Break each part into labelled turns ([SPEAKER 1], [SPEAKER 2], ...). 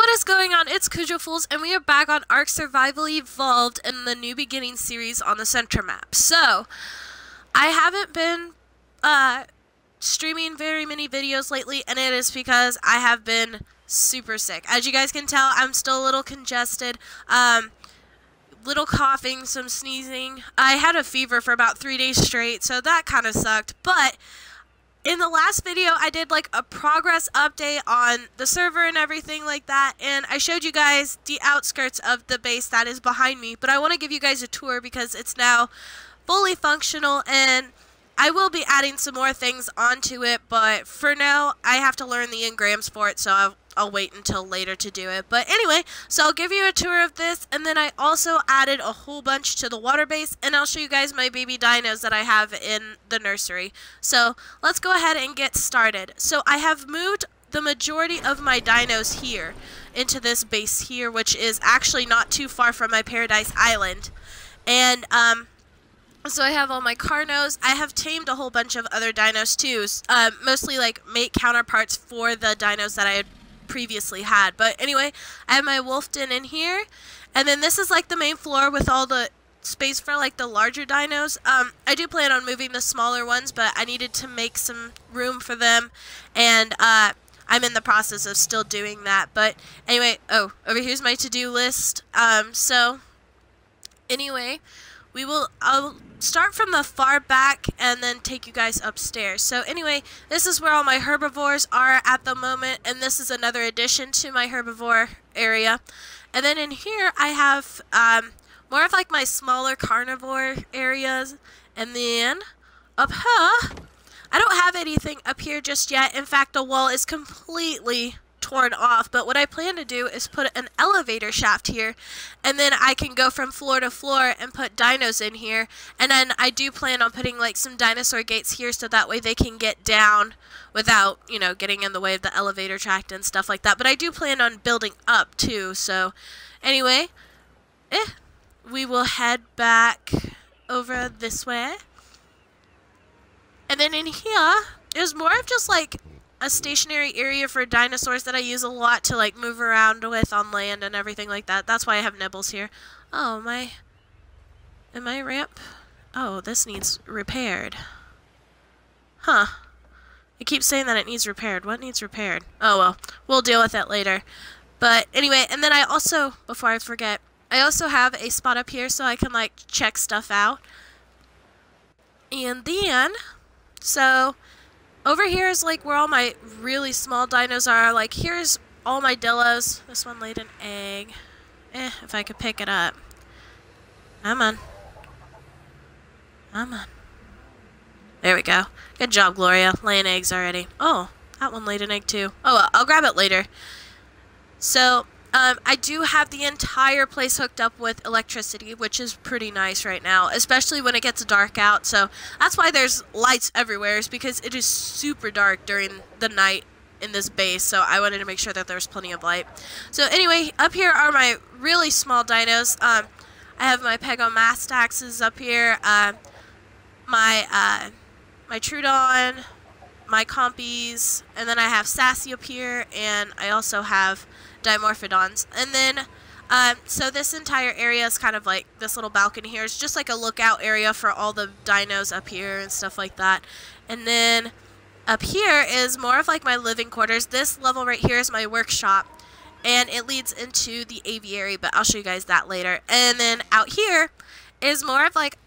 [SPEAKER 1] What is going on? It's Kujofools, and we are back on Ark Survival Evolved in the New Beginning series on the Center map. So, I haven't been streaming very many videos lately, and it is because I have been super sick. As you guys can tell, I'm still a little congested, little coughing, some sneezing. I had a fever for about 3 days straight, so that kind of sucked, but in the last video, I did like a progress update on the server and everything like that, and I showed you guys the outskirts of the base that is behind me, but I want to give you guys a tour because it's now fully functional, and I will be adding some more things onto it, but for now, I have to learn the engrams for it, so I'll wait until later to do it. But anyway, so I'll give you a tour of this, and then I also added a whole bunch to the water base, and I'll show you guys my baby dinos that I have in the nursery. So let's go ahead and get started. So I have moved the majority of my dinos here into this base here, which is actually not too far from my Paradise Island. And so I have all my Carnos. I have tamed a whole bunch of other dinos too, mostly like mate counterparts for the dinos that I had previously had. But anyway, I have my wolf den in here, and then this is like the main floor with all the space for like the larger dinos. I do plan on moving the smaller ones, but I needed to make some room for them, and I'm in the process of still doing that. But anyway, oh, over here's my to-do list. So anyway, I'll start from the far back and then take you guys upstairs. So anyway, this is where all my herbivores are at the moment, and this is another addition to my herbivore area. And then in here I have more of like my smaller carnivore areas, and then up here I don't have anything up here just yet. In fact, the wall is completely torn off, but what I plan to do is put an elevator shaft here, and then I can go from floor to floor and put dinos in here. And then I do plan on putting like some dinosaur gates here, so that way they can get down without, you know, getting in the way of the elevator tract and stuff like that. But I do plan on building up too. So anyway, we will head back over this way, and then in here there's more of just like a stationary area for dinosaurs that I use a lot to like move around with on land and everything like that. That's why I have nibbles here. Oh, am I ramp? Oh, this needs repaired. Huh. It keeps saying that it needs repaired. What needs repaired? Oh well, we'll deal with it later. But anyway, and then I also, before I forget, I also have a spot up here so I can like check stuff out. And then, so over here is like where all my really small dinos are. Like here's all my Dillos. This one laid an egg. If I could pick it up. Come on. Come on. There we go. Good job, Gloria. Laying eggs already. Oh, that one laid an egg too. Oh, well, I'll grab it later. So, I do have the entire place hooked up with electricity, which is pretty nice right now, especially when it gets dark out. So that's why there's lights everywhere, is because it is super dark during the night in this base. So I wanted to make sure that there was plenty of light. So anyway, up here are my really small dinos. I have my Pegomastaxes up here, my Troodon, my Compies, and then I have Sassy up here, and I also have Dimorphodons. And then so this entire area is kind of like this little balcony here. It's just like a lookout area for all the dinos up here and stuff like that. And then up here is more of like my living quarters. This level right here is my workshop, and it leads into the aviary, but I'll show you guys that later. And then out here is more of like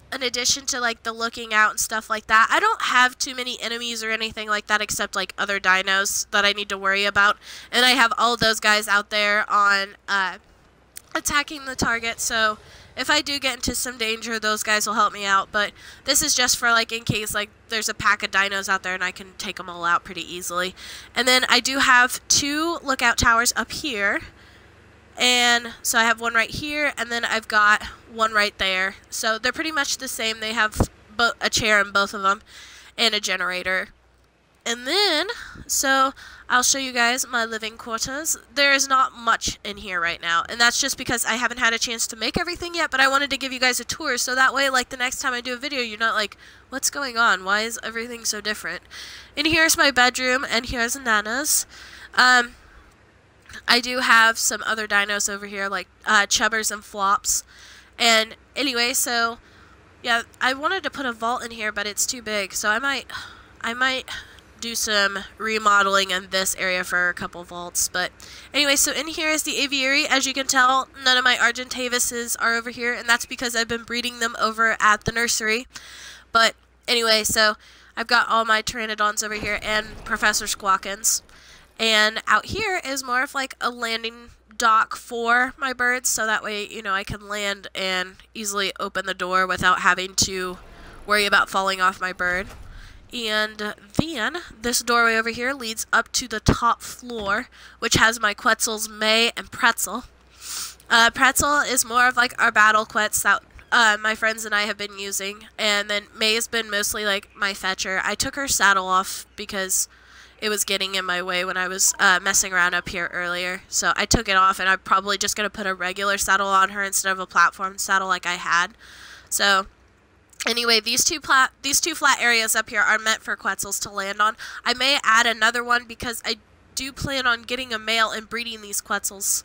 [SPEAKER 1] an addition to like the looking out and stuff like that. I don't have too many enemies or anything like that, except like other dinos that I need to worry about, and I have all those guys out there on attacking the target. So if I do get into some danger, those guys will help me out. But this is just for like in case like there's a pack of dinos out there and I can take them all out pretty easily. And then I do have 2 lookout towers up here. And so I have one right here, and then I've got one right there. So they're pretty much the same. They have a chair in both of them and a generator. And then, so I'll show you guys my living quarters. There is not much in here right now, and that's just because I haven't had a chance to make everything yet, but I wanted to give you guys a tour, so that way, like, the next time I do a video, you're not like, what's going on? Why is everything so different? And here's my bedroom, and here's Nana's. I do have some other dinos over here, like chubbers and flops. And anyway, so yeah, I wanted to put a vault in here, but it's too big, so I might do some remodeling in this area for a couple vaults. But anyway, so in here is the aviary. As you can tell, none of my Argentavises are over here, and that's because I've been breeding them over at the nursery. But anyway, so I've got all my Pteranodons over here and Professor Squawkins. And out here is more of like a landing dock for my birds, so that way, you know, I can land and easily open the door without having to worry about falling off my bird. And then this doorway over here leads up to the top floor, which has my Quetzals May and Pretzel. Pretzel is more of like our battle Quetz that my friends and I have been using, and then May has been mostly like my fetcher. I took her saddle off because it was getting in my way when I was messing around up here earlier. So I took it off, and I'm probably just going to put a regular saddle on her instead of a platform saddle like I had. So anyway, these two flat areas up here are meant for Quetzals to land on. I may add another one because I do plan on getting a male and breeding these Quetzals,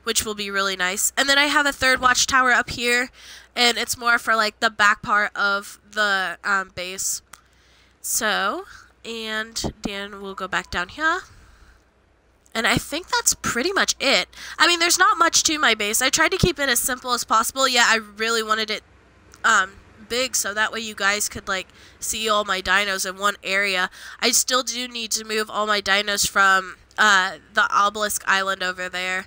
[SPEAKER 1] which will be really nice. And then I have a third watchtower up here, and it's more for like the back part of the base. So, and then we'll go back down here. And I think that's pretty much it. I mean, there's not much to my base. I tried to keep it as simple as possible. Yeah, I really wanted it big so that way you guys could like see all my dinos in one area. I still do need to move all my dinos from the obelisk island over there.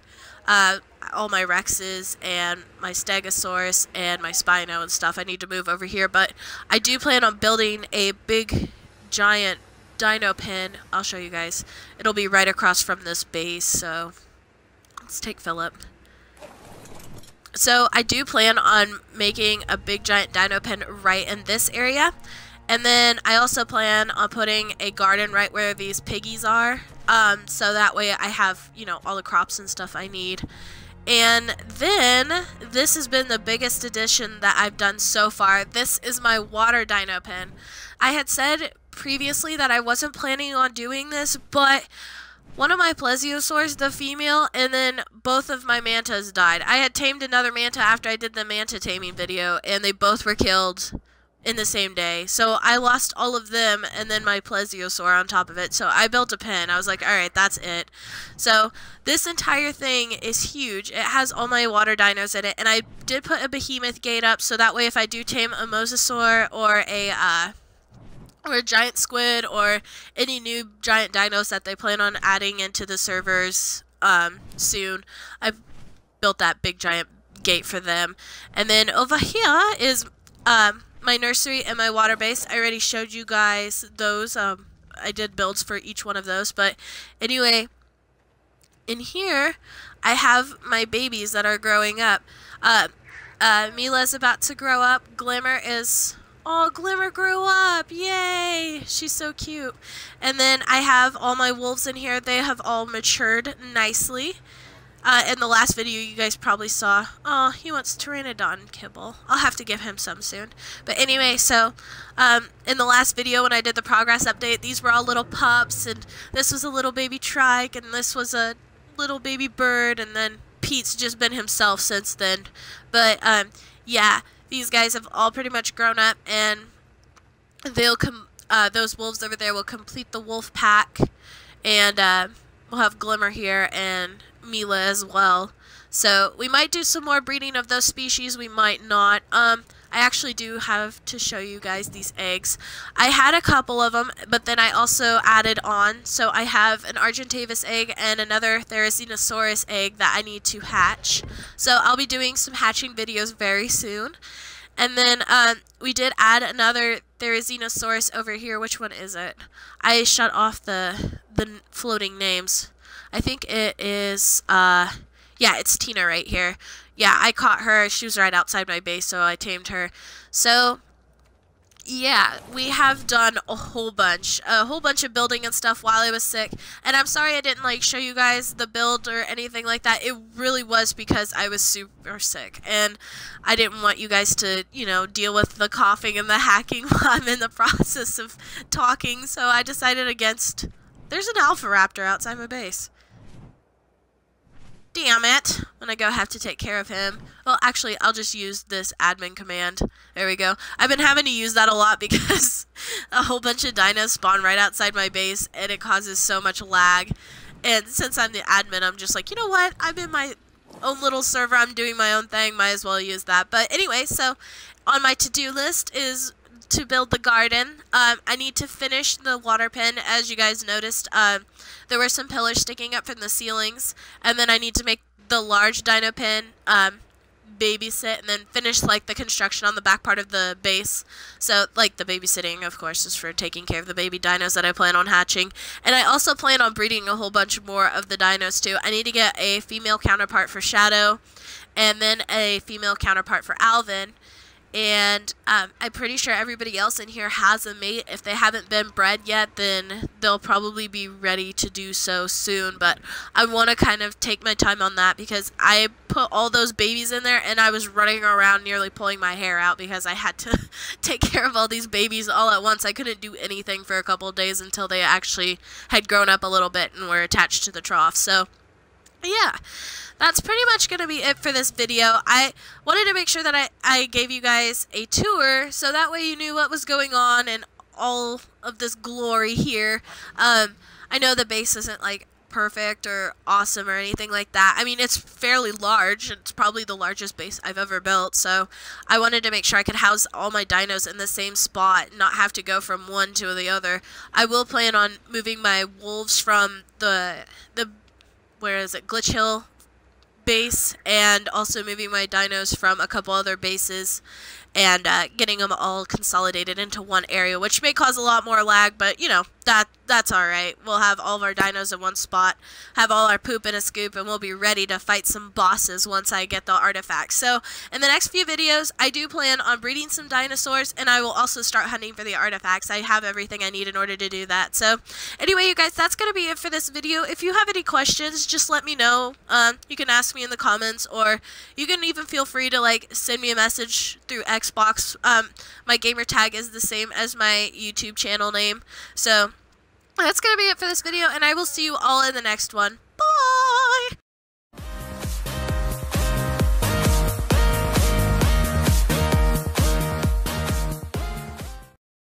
[SPEAKER 1] All my Rexes and my Stegosaurus and my Spino and stuff I need to move over here, but I do plan on building a big giant dino pen. I'll show you guys. It'll be right across from this base, so let's take Philip. So I do plan on making a big giant dino pen right in this area, and then I also plan on putting a garden right where these piggies are, so that way I have, you know, all the crops and stuff I need. And then this has been the biggest addition that I've done so far. This is my water dino pen. I had said previously that I wasn't planning on doing this, but one of my plesiosaurs, the female, and then both of my mantas died. I had tamed another manta after I did the manta taming video, and they both were killed in the same day. So I lost all of them and then my plesiosaur on top of it. So I built a pen. I was like, alright, that's it. So this entire thing is huge. It has all my water dinos in it, and I did put a behemoth gate up so that way if I do tame a mosasaur or a giant squid or any new giant dinos that they plan on adding into the servers soon, I've built that big giant gate for them. And then over here is my nursery and my water base. I already showed you guys those. I did builds for each one of those, but anyway, in here I have my babies that are growing up. Mila's about to grow up. Glimmer is... Oh, Glimmer grew up! Yay! She's so cute. And then I have all my wolves in here. They have all matured nicely. In the last video you guys probably saw. Oh, he wants Pteranodon kibble. I'll have to give him some soon. But anyway, so in the last video when I did the progress update, these were all little pups, and this was a little baby trike, and this was a little baby bird, and then Pete's just been himself since then. But yeah. These guys have all pretty much grown up, and they'll those wolves over there will complete the wolf pack, and we'll have Glimmer here and Mila as well. So we might do some more breeding of those species, we might not. I actually do have to show you guys these eggs. I had a couple of them, but then I also added on. So I have an Argentavis egg and another Therizinosaurus egg that I need to hatch. So I'll be doing some hatching videos very soon. And then we did add another Therizinosaurus over here. Which one is it? I shut off the floating names. I think it is, yeah, it's Tina right here. Yeah, I caught her. She was right outside my base, so I tamed her. So, yeah, we have done a whole bunch of building and stuff while I was sick. And I'm sorry I didn't, like, show you guys the build or anything like that. It really was because I was super sick. And I didn't want you guys to, you know, deal with the coughing and the hacking while I'm in the process of talking. So I decided against... There's an Alpha Raptor outside my base. damn it. When I go have to take care of him. Well, actually, I'll just use this admin command. There we go. I've been having to use that a lot because a whole bunch of dinos spawn right outside my base, and it causes so much lag. And since I'm the admin, I'm just like, you know what? I'm in my own little server. I'm doing my own thing. Might as well use that. But anyway, so on my to-do list is to build the garden. I need to finish the water pen. As you guys noticed, there were some pillars sticking up from the ceilings, and then I need to make the large dino pen, babysit, and then finish like the construction on the back part of the base. So like the babysitting, of course, is for taking care of the baby dinos that I plan on hatching. And I also plan on breeding a whole bunch more of the dinos too. I need to get a female counterpart for Shadow, and then a female counterpart for Alvin. And I'm pretty sure everybody else in here has a mate. If they haven't been bred yet, then they'll probably be ready to do so soon. But I want to kind of take my time on that because I put all those babies in there and I was running around nearly pulling my hair out because I had to take care of all these babies all at once. I couldn't do anything for a couple of days until they actually had grown up a little bit and were attached to the trough. So yeah, that's pretty much going to be it for this video. I wanted to make sure that I gave you guys a tour so that way you knew what was going on and all of this glory here. I know the base isn't like perfect or awesome or anything like that. I mean, it's fairly large. It's probably the largest base I've ever built, so I wanted to make sure I could house all my dinos in the same spot and not have to go from one to the other. I will plan on moving my wolves from the where is it, Glitch Hill base, and also moving my dinos from a couple other bases and getting them all consolidated into one area, which may cause a lot more lag, but you know, that's alright. We'll have all of our dinos in one spot, have all our poop in a scoop, and we'll be ready to fight some bosses once I get the artifacts. So in the next few videos, I do plan on breeding some dinosaurs, and I will also start hunting for the artifacts. I have everything I need in order to do that. So anyway, you guys, that's going to be it for this video. If you have any questions, just let me know. You can ask me in the comments, or you can even feel free to like send me a message through Xbox. My gamer tag is the same as my YouTube channel name. So that's going to be it for this video, and I will see you all in the next one.